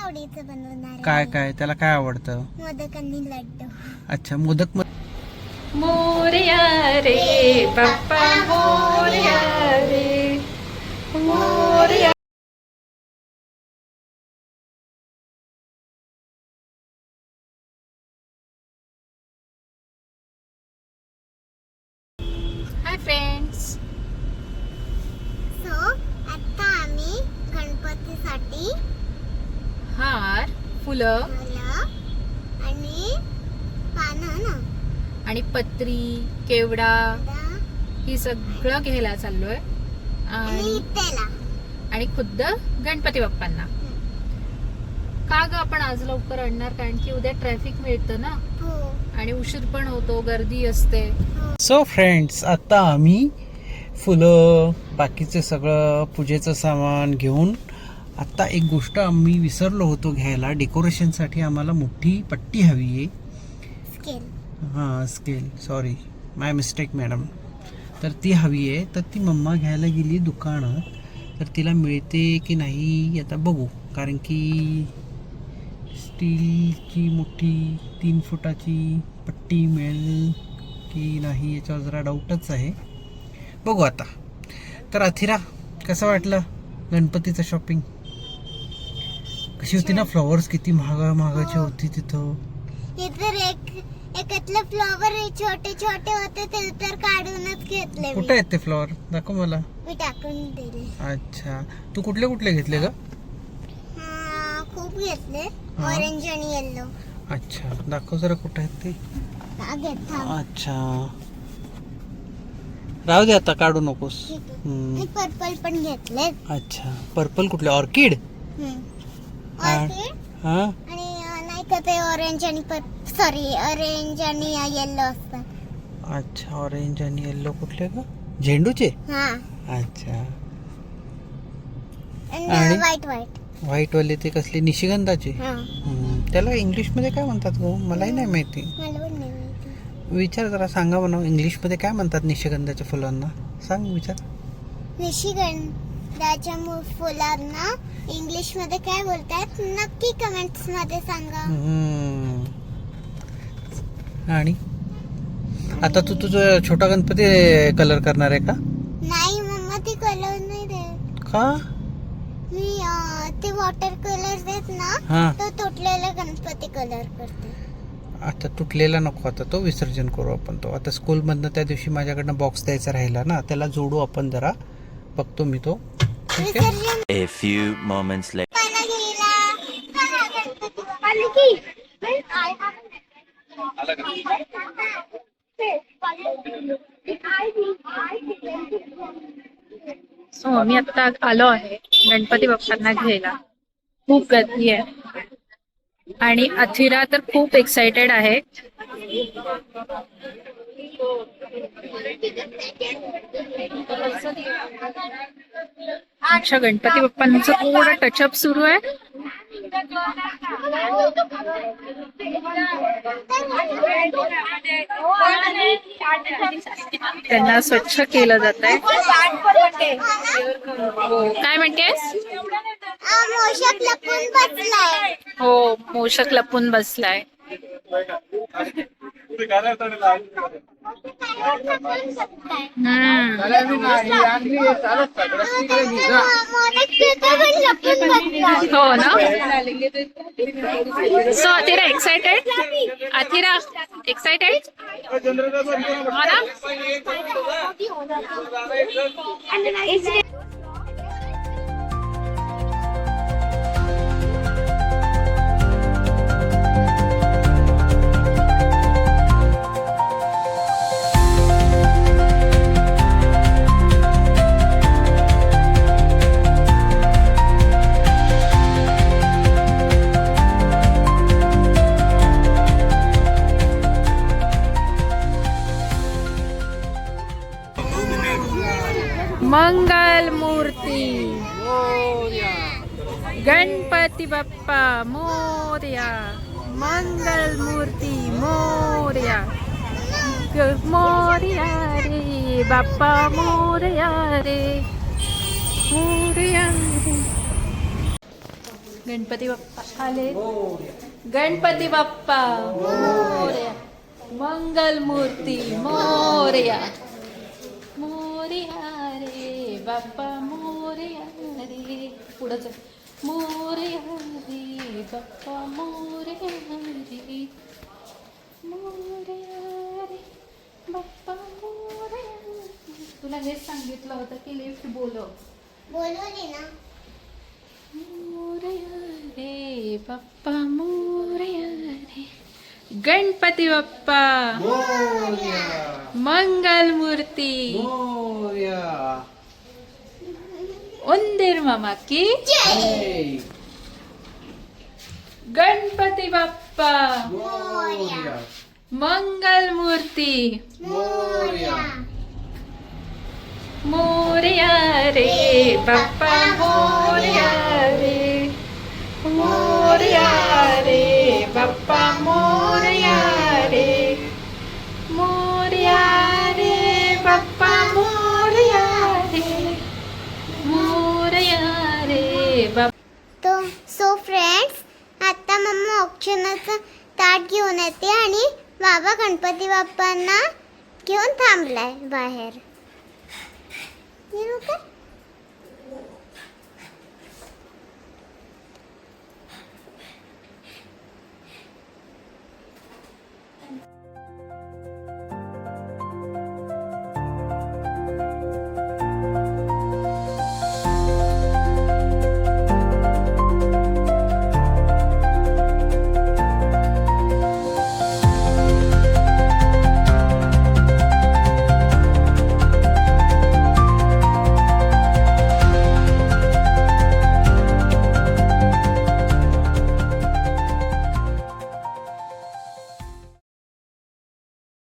आवडीचं बनवणार आहे. काय काय त्याला काय आवडतं? मोदक आणि लड्डू. अच्छा मोदक. मोरया रे बाप्पा मोरया रे मोरया. Hi friends. सो आता आम्ही गणपतीसाठी हार, फुलं फुलं आणि पानं ना आणि पत्री, केवडा ही सगळं घ्यायला चाललोय आणि त्याला आणि खुद्द गणपती बाप्पांना. का ग आपण आज लवकर आणणार कारण की उद्या ट्रॅफिक मिळतं ना हो आणि उशीर पण होतो, गर्दी असते. सो फ्रेंड्स आता आम्ही फुलं बाकीचे सगळं पूजेचं सामान घेऊन आता एक गोष्ट आम्ही विसरलो होतो घ्यायला. डेकोरेशनसाठी आम्हाला मोठी पट्टी हवी आहे. स्केल. हां स्केल, सॉरी माय मिस्टेक मॅडम. तर ती हवी आहे. तर ती मम्मा घ्यायला गेली दुकानात. तर तिला मिळते की नाही आता बघू. कारण की स्टीलची मोठी 3 फुटाची पट्टी मिळेल की नाही याच्यावर जरा डाऊटच आहे. बघू आता. तर अथिरा कसं वाटलं गणपतीचं शॉपिंग? कशी होती ना? फ्लॉवर्स किती महागाची होती तिथं. इतर एकतले फ्लॉवर छोटे छोटे होते ते तर काढूनच घेतले. कुठे आहेत ते फ्लॉवर? दाखव मला. मी टाकून दिले. अच्छा तू कुठले कुठले घेतले ग? खूप घेतले. हा. ऑरेंज आणि येल्लो. अच्छा दाखव जरा कुठे आहेत ते. अच्छा राहू दे आता, काढू नकोस. मी पर्पल पण घेतले. अच्छा पर्पल कुठले? ऑर्किड. ऑरेंज हा आणि नाही का ते ऑरेंज आणि सॉरी ऑरेंज आणि येल्लो असतात. अच्छा ऑरेंज आणि येल्लो कुठले ग? झेंडूचे. हा अच्छा आणि आणि? व्हाईट व्हाईट वाले ते कसले? निशिगंधाचे. हा त्याला इंग्लिश मध्ये काय म्हणतात ग? मलाही नाही माहिती. मला पण नाही माहिती. विचार जरा, सांगा म्हणा इंग्लिश मध्ये काय म्हणतात निशिगंधाच्या फुलांना? सांग विचार. निशिगंधाच्या फुलांना इंग्लिश मध्ये काय बोलतात नक्की कमेंट्स मध्ये सांगा. आणि आता तू तुझं छोटा गणपती कलर करणार आहे का? नाही मम्मा ती कलर नाही देत. का? मी ते वॉटर कलर देत ना हा तो तुटलेला गणपती कलर करते. आता तुटलेला नको, आता तो विसर्जन करू आपण. तो आता स्कूल मधनं त्या दिवशी माझ्याकडनं बॉक्स द्यायचा राहिला ना, त्याला जोडू आपण जरा. बघतो मी तो. ठीक आहे. विसर्जन A few moments later. पाना घ्यायला आली की सो मी आता आलो आहे गणपती बाप्पांना घ्यायला. खूप गर्दी आहे आणि अथिरा तर खूप एक्साइटेड आहे. आमच्या गणपती बाप्पांचं थोडं टचअप सुरू आहे. त्यांना स्वच्छ केलं जात आहे. काय म्हणतेस? मोषक लपून बसलाय. हो मोषक लपून बसलाय. हो ना. So Athira excited? Athira excited हो ना. मंगल मूर्ती गणपती बाप्पा मोरया. मंगल मूर्ती मोरया. मोरया रे बाप्पा मोरया रे मोरया रे. गणपती बाप्पा आले. मोरया. गणपती बाप्पा मोरया. मंगल मूर्ती मोरया. मोरया रे बाप्पा मोरया रे. पुढंच मोरया रे बाप्पा मोरया रे. मोरया रे बाप्पा मोरया. तुला हेच सांगितलं होतं की लिफ्ट बोलव. बोलवली ना. मोरया रे बाप्पा मोरया रे. गणपती बाप्पा मोरया. मंगल मूर्ती मोरया. उंदीर मामा की जय. गणपती बाप्पा मोरया. मंगल मूर्ती मोरया. मोरया रे बाप्पा मोरया रे. मोरया रे बाप्पा मोरया रे. मोरया रे बाप्पा मोरया रे. मोरया रे बाप्पा. सो फ्रेंड्स, आता मम्मा औक्षणाचं ताट घेऊन येते आणि बाबा गणपती बाप्पांना घेऊन थांबलाय बाहेर. येऊ का?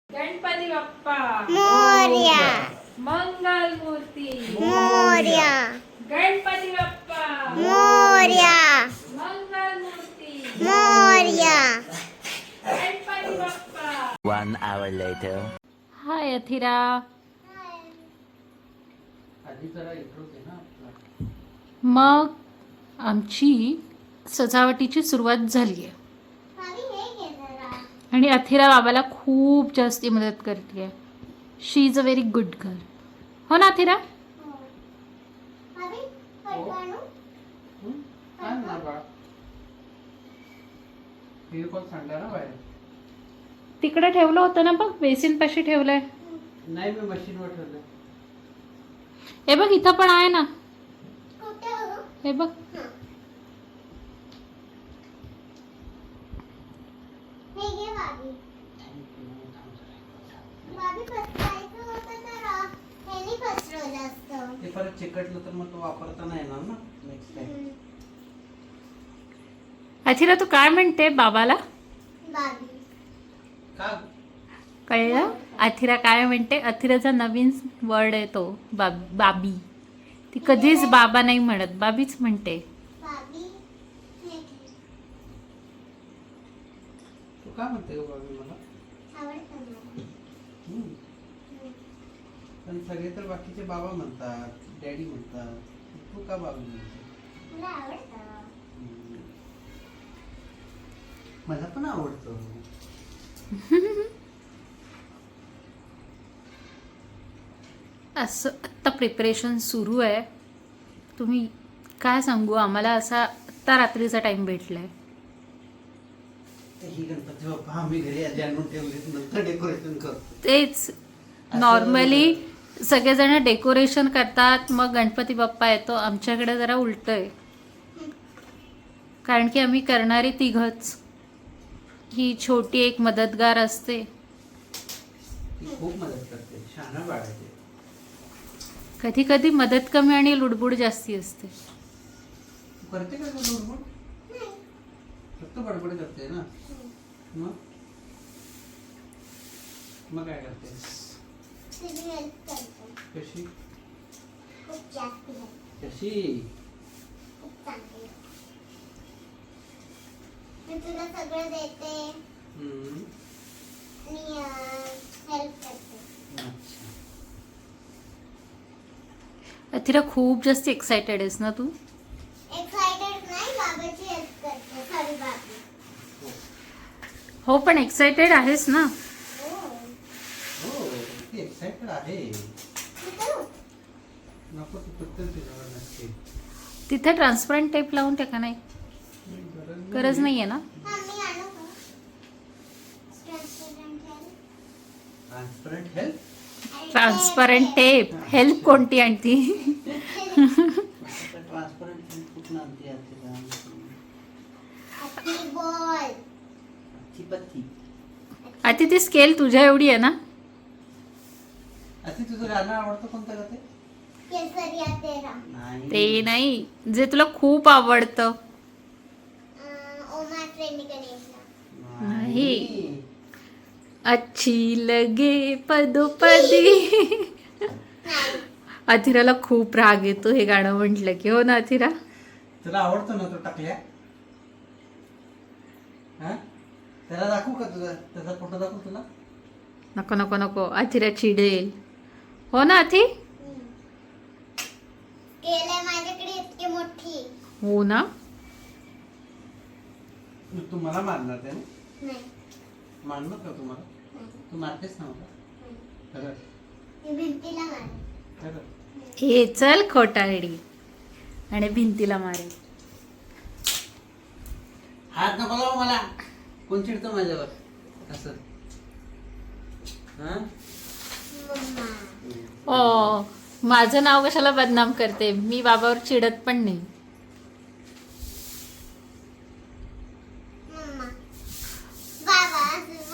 गणपती बाप्पा मोरया. मंगल मूर्ती मोरया. गणपती बाप्पा मोरया. मंगल मूर्ती मोरया. गणपती बाप्पा. 1 hour later. हाय अथिरा. आधी जरा intro दे ना आपला. मग आमची सजावटीची सुरुवात झाली आहे भाभी हे घे जरा. आणि अथिरा बाबाला खूप जास्ती मदत करते. She is a very good girl. हो ना अथिरा? हो. भाभी फडफडू. आण ना बाळा. हे कोण सांगणार ना बाहेर. तिकडे ठेवलं होतं ना बघ, बेसिन पाशी ठेवलंय. नाही, मी मशीनवर ठेवलं. हे बघ इथं पण आहे ना. कुठे हो? हे बघ. हे घे भाभी. भाभी पसरायचं होतं तर ह्यानी पसरवलं असतं. ते परत चिकटलं तर मग तो वापरता नाही येणार ना नेक्स्ट टाइम. अथिरा तू काय म्हणते बाबाला? भाभी. का? कळलं? अथिरा काय म्हणते? अथिराचा नवीन वर्ड आहे तो बाबी. ती कधीच बाबा नाही म्हणत, बाबीच म्हणते. भाभी हे घे. तू का म्हणते गं बाबी मला? आवडतं मला. हम्म. पण सगळे तर बाकीचे बाबा म्हणतात, डॅडी म्हणतात. तू का बाबी म्हणते? मला आवडतं. मला पण आवडतं. असं आत्ता प्रिपरेशन सुरू आहे. तुम्ही काय सांगू, आम्हाला असा आत्ता रात्रीचा टाइम भेटलाय. ही गणपती बाप्पा आम्ही घरी आधी आणून ठेवले, नंतर डेकोरेशन करतो. तेच नॉर्मली सगळेजण डेकोरेशन करतात, मग गणपती बाप्पा येतो. आमच्याकडे जरा उलट आहे, कारण की आम्ही करणारी तिघच. ही छोटी एक मदतगार असते. ती खूप मदत करते, शहाणा बाळाचे. कधी कधी मदत कमी आणि लुडबुड जास्ती असते. तू करते का गं लुडबुड? फक्त बडबड करते ना. मग काय करते? तुझी हेल्प करते. कशी? खूप जास्त help. कशी? खूप चांगली. मी तुला सगळं देते हम्म. आणि हेल्प करते. अच्छा. अथिरा खूप जास्त एक्सायटेड आहेस ना तू? एक्साइटेड नाही, बाबाची हो पण एक्साइटेड आहेस ना. हो किती एक्साइटेड आहे. नको तू पटकन त्याच्यावर नसते. तिथे ट्रान्सपरंट टेप लावून टाका. नाही गरज नाहीये ना. Transparent help. Transparent tape help कोणती आणती. ट्रान्सपरंट हेल्प कुठून आणते बॉल पत्ती. आता ती स्केल तुझ्या एवढी आहे ना. आता तुझं गाणं आवडतं कोणतं का ते? केसरिया तेरा. नाही. ते नाही जे तुला खूप आवडतं. ओ माय फ्रेंड गणेशला. नाही. अच्छी लगे पदोपदी. अथिराला खूप राग येतो हे गाणं म्हटलं की. हो ना अथिरा. तुला आवडतो ना तो टाकल्या. हा त्याला दाखवू का तुझा त्याचा फोटो दाखवू तुला. नको नको नको अथिरा चिडेल. हो ना अथी. केलंय माझ्याकडे इतकी मोठी. हो ना. तू मला मारणार ते ना. नाही मारणार का तुम्हाला. तू मारतेस ना मला. खरं मी भिंतीला मार. खरं. हे चल खोटारडी. आणि भिंतीला मारेल. हात नको लावू मला. कोण चिडतं माझ्यावर असं. हा मम्मा. ओ माझं नाव कशाला बदनाम करते. मी बाबावर चिडत पण नाही. मम्मा. बाबा.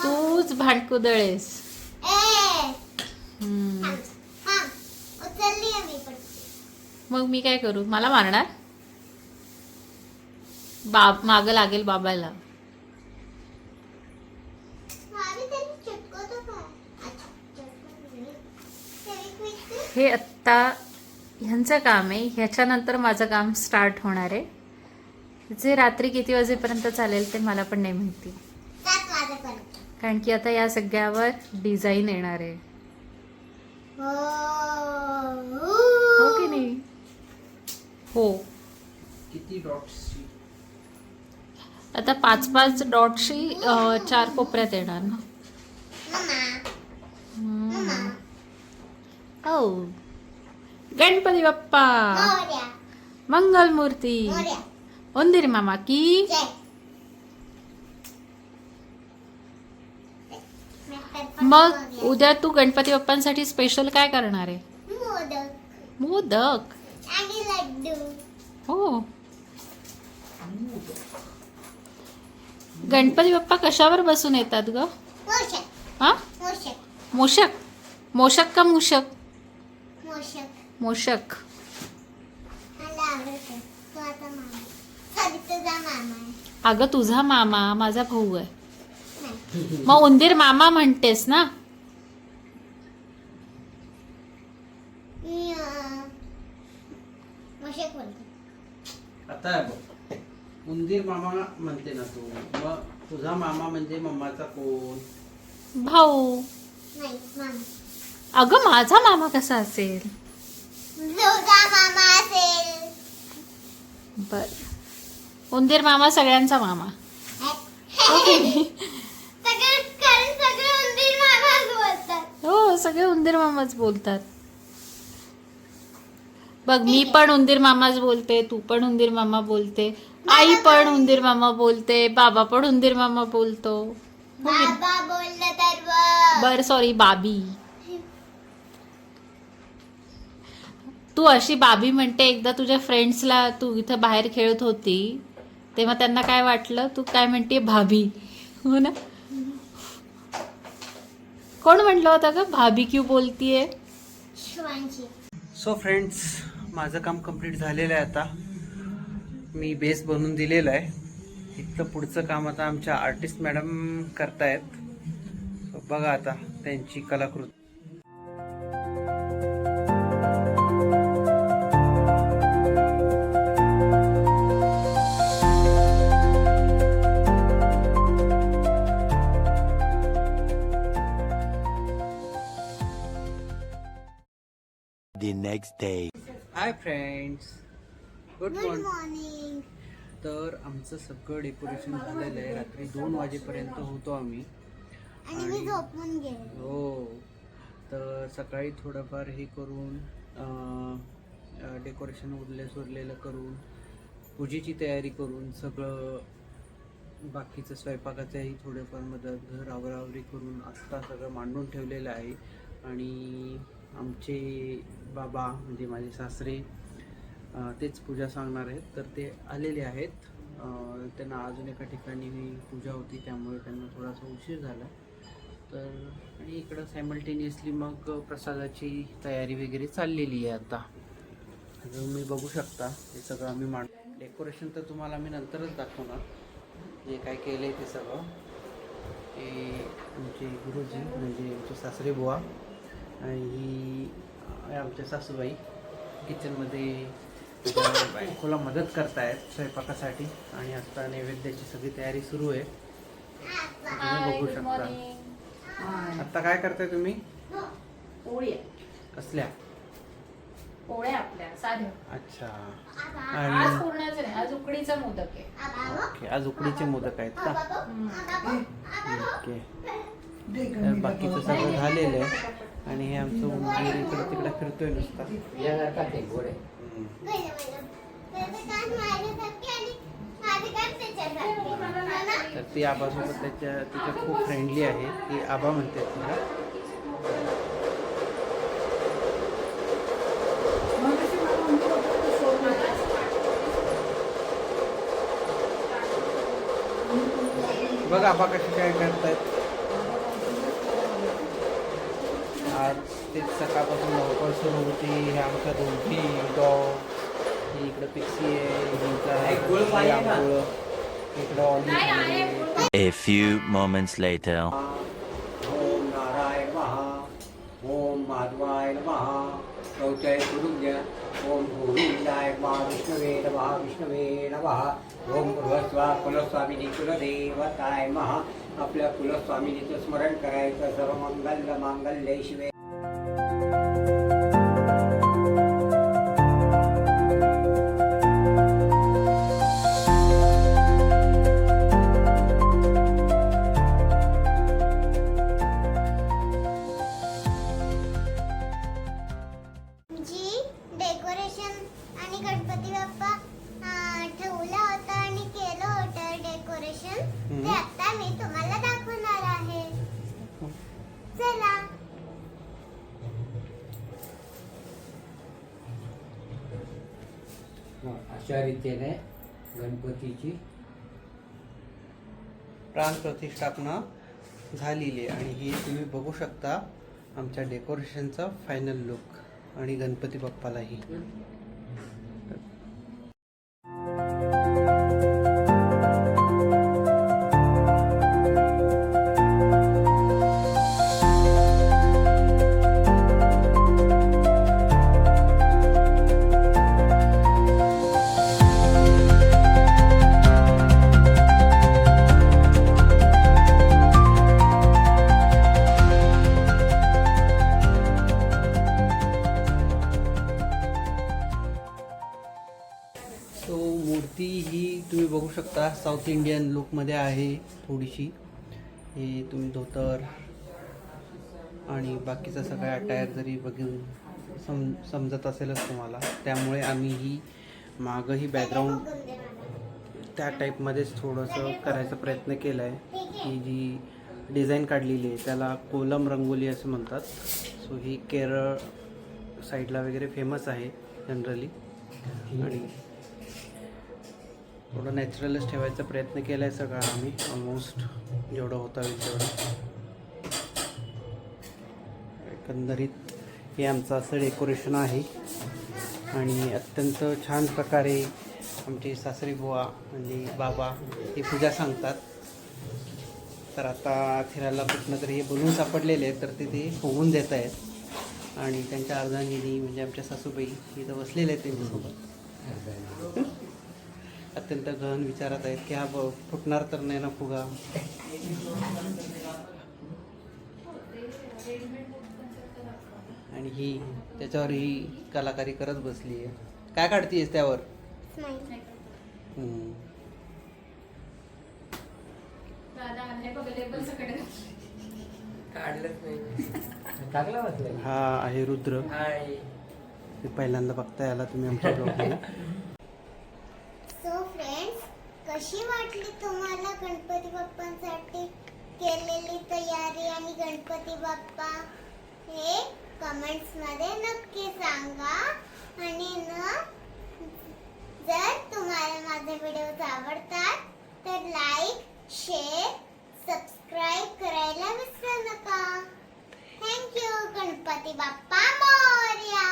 तूच भांडकुदळेस. ए हम्म. थांब थांब. उचलली आहे मी पण. मग मी काय करू. मला मारणार. माग लागेल बाबाला. भाभी त्यांनी चिटकवतो काय. अच्छा चिटकवतो नाही. फेविक्विक. हे आत्ता ह्यांचं काम आहे. ह्याच्यानंतर माझं काम स्टार्ट होणार आहे. जे रात्री किती वाजेपर्यंत चालेल ते मला पण नाही माहिती. 7 वाजेपर्यंत. कारण की आता या सगळ्यावर डिझाईन येणार आहे. हो की नाही. हो. किती डॉट्सची. आता 5-5 डॉटशी 4 कोपऱ्यात येणार ना. मम्मा. हो. गणपती बाप्पा मोरया. मंगलमूर्ती मोरया. उंदीर मामा की. जय. मग उद्या तू गणपती बाप्पांसाठी स्पेशल काय करणार आहे. मोदक मोदक. आणि लड्डू. हो. गणपती बाप्पा कशावर बसून येतात ग. मोषक. हा मोषक. मोषक. मोषक का मूषक. मोषक. मोषक. मला आवडतं. तो आता मामा. सॉरी तुझा मामा आहे. अगं तुझा मामा माझा भाऊ आहे. नाही. मग उंदीर मामा म्हणतेस ना. मी मोषक बोलते. आता बघ उंदीर मामा म्हणते ना तू. मग तुझा मामा म्हणजे मम्माचा कोण. नाही भाऊ. मामा. अगं माझा मामा कसा असेल. तुझा मामा असेल. बर. उंदीर मामा सगळ्यांचा मामा. सगळे कारण सगळे उंदीर मामाच बोलतात. हो सगळे उंदीर मामाच बोलतात. बघ मी पण उंदीर मामाच बोलते. तू पण उंदीर मामा बोलते. आई पण उंदीर मामा बोलते. बाबा पण उंदीर मामा बोलतो. बाबा बोललं तर बघ. बर सॉरी बाबी. तू अशी बाबी म्हणते. एकदा तुझ्या फ्रेंड्सला तू इथं बाहेर खेळत होती तेव्हा त्यांना काय वाटलं. तू काय म्हणते भाभी. हो ना. कोण म्हटलं होतं का भाभी क्यू बोलतीये. शिवांशी. सो फ्रेंड्स माझं काम कंप्लीट झालेलं आहे. आता मी बेस बनवून दिलेला आहे. इथलं पुढचं काम आता आमच्या आर्टिस्ट मॅडम करतायत. सो बघा आता त्यांची कलाकृती. The next day. Hi friends. Good good morning. Morning. तर आमचं सगळं डेकोरेशन झालेलं आहे. रात्री 2 वाजेपर्यंत होतो आम्ही. आणि मी झोपून गेले. हो, तर सकाळी थोडंफार हे करून डेकोरेशन उरलेलं करून पूजेची तयारी करून सगळं बाकीचं स्वयंपाकाचंही थोडंफार मदत घर आवरावरी करून आत्ता सगळं मांडून ठेवलेलं आहे. आणि आमचे बाबा म्हणजे माझे सासरे तेच पूजा सांगणार आहेत, तर ते आलेले आहेत. त्यांना अजून एका ठिकाणी पूजा होती त्यामुळे त्यांना थोडासा उशीर झाला. तर आणि इकडं सायमल्टेनियसली मग प्रसादाची तयारी वगैरे चाललेली आहे. आता तुम्ही बघू शकता हे सगळं आम्ही डेकोरेशन तर तुम्हाला मी नंतरच दाखवणार जे काय केलं आहे ते सगळं. हे आमचे गुरुजी म्हणजे आमचे सासरे बुवा आणि ही आमच्या सासूबाई किचनमध्ये बायकोला मदत करतायत स्वयंपाकासाठी. आणि आता नैवेद्याची सगळी तयारी सुरू आहे, तुम्ही बघू शकता. आता काय करताय तुम्ही? पोळी कसल्या पोळ्या आपल्या साध्या. अच्छा. आज आणि पूर्णाचं नाही, आज उकडीचा मोदक आहे. ओके, आज उकडीचे मोदक आहेत का? ओके. तर बाकीचं सगळं झालेलं आहे. आणि हे आमचं उंदीर इकडं तिकडं फिरतोय नुसता. तर ती आबासोबत तिच्या खूप फ्रेंडली आहे. ती आबा म्हणते तिला. बघा आबा कशी काय करतायत. आज तेच सकाळपासून धावपळ सुरू होती. हे आमच्या दोघी डॉग, ही इकडं पिक्सी आहे, इकडं olive. A few moments later. ओम नारायण महा ओम माधवाय नमः शौचाय करून द्या. ओम गोविंदाय नमः विष्णवे नमः विष्णवे नमः ओम कुलस्वा कुलस्वामिनी कुलदेवताय महा. आपल्या कुलस्वामिनीचं स्मरण करायचं. सर्व मंगल मांगल्ये शिवे. जी डेकोरेशन आणि गणपती बाप्पा ठेवला होता आणि केलं होतं डेकोरेशन, ते आता मी तुम्हाला दाखवणार आहे. चला. अशा रीतीने गणपतीची प्राण प्रतिष्ठापना झालेली आहे. आणि ही तुम्ही बघू शकता आमच्या डेकोरेशनचा फायनल लुक आणि गणपती बाप्पालाही. सो मूर्ती ही तुम्ही बघू शकता साऊथ इंडियन लुकमध्ये आहे थोडीशी. हे तुम्ही धोतर आणि बाकीचा सगळा अटायर जरी बघून समजत असेलच तुम्हाला, त्यामुळे आम्ही ही मागंही बॅकग्राऊंड त्या टाईपमध्येच थोडंसं करायचा प्रयत्न केला आहे. ही जी डिझाईन काढलेली आहे त्याला कोलम रंगोली असं म्हणतात. सो ही केरळ साईडला वगैरे फेमस आहे जनरली. आणि थोडं नॅचरलच ठेवायचा प्रयत्न केला आहे सगळा आम्ही, ऑलमोस्ट जेवढं होता होईल तेवढं. एकंदरीत हे आमचं असं डेकोरेशन आहे. आणि अत्यंत छान प्रकारे आमचे सासरी बुवा म्हणजे बाबा ही पूजा सांगतात. तर आता फिरायला कुठनं तरी हे बोलून सापडलेले आहेत, तर ते होऊन देत आहेत. आणि त्यांच्या अर्धांगिनी म्हणजे आमच्या सासूबाई इथं बसलेले आहेत त्यांच्यासोबत. अत्यंत गहन विचारात आहेत की हा फुटणार तर नाही ना फुगा. आणि ही त्याच्यावर ही कलाकारी करत बसली आहे. काय काढतीयस त्यावर? स्माईल. टाकला बसलं हा आहे रुद्र. ते पहिल्यांदा बघताय आला तुम्ही आमच्या ब्लॉगमध्ये. सो फ्रेंड्स, कशी वाटली तुम्हाला गणपती बाप्पांसाठी केलेली तयारी आणि गणपती बाप्पा हे कमेंट्स मध्ये नक्की सांगा. आणि जर तुम्हाला माझे व्हिडिओज आवडतात तर लाईक, शेअर, सबस्क्राईब करायला विसरू नका. थँक्यू. गणपती बाप्पा मोरया.